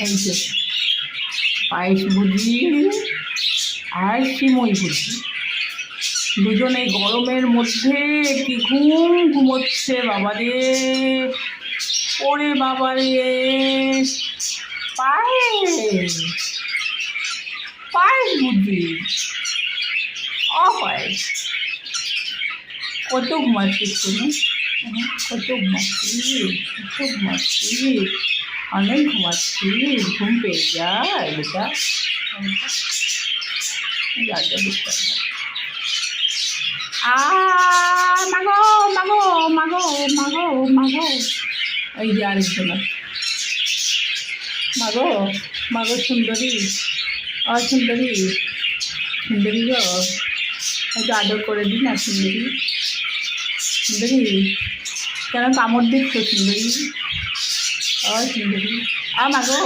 এই যে পায়েস ভুজি আর সিমই ভুজি, দুজনে গরমের মধ্যে কি ঘুমোচ্ছে বাবারে। ওরে বাবারে, পায়েস পায়েস বুদ্ধি, পায়েস। কত ঘুমাচ্ছিস তুমি? কত ঘুমাচ্ছিস, কত ঘুমাচ্ছিস, অনেক ঘুমাচ্ছিস, ঘুম পেয়ে যায় বেটা। মাগো মাগো মাগো মাগো মাগো, এই যে আরেকজন মাগো মাগো, সুন্দরী সুন্দরী, সুন্দরী গো, একটু আদর করে দিই না সুন্দরী। সুন্দরী কেন কামড় দিচ্ছ সুন্দরী? সুন্দরী মাগো।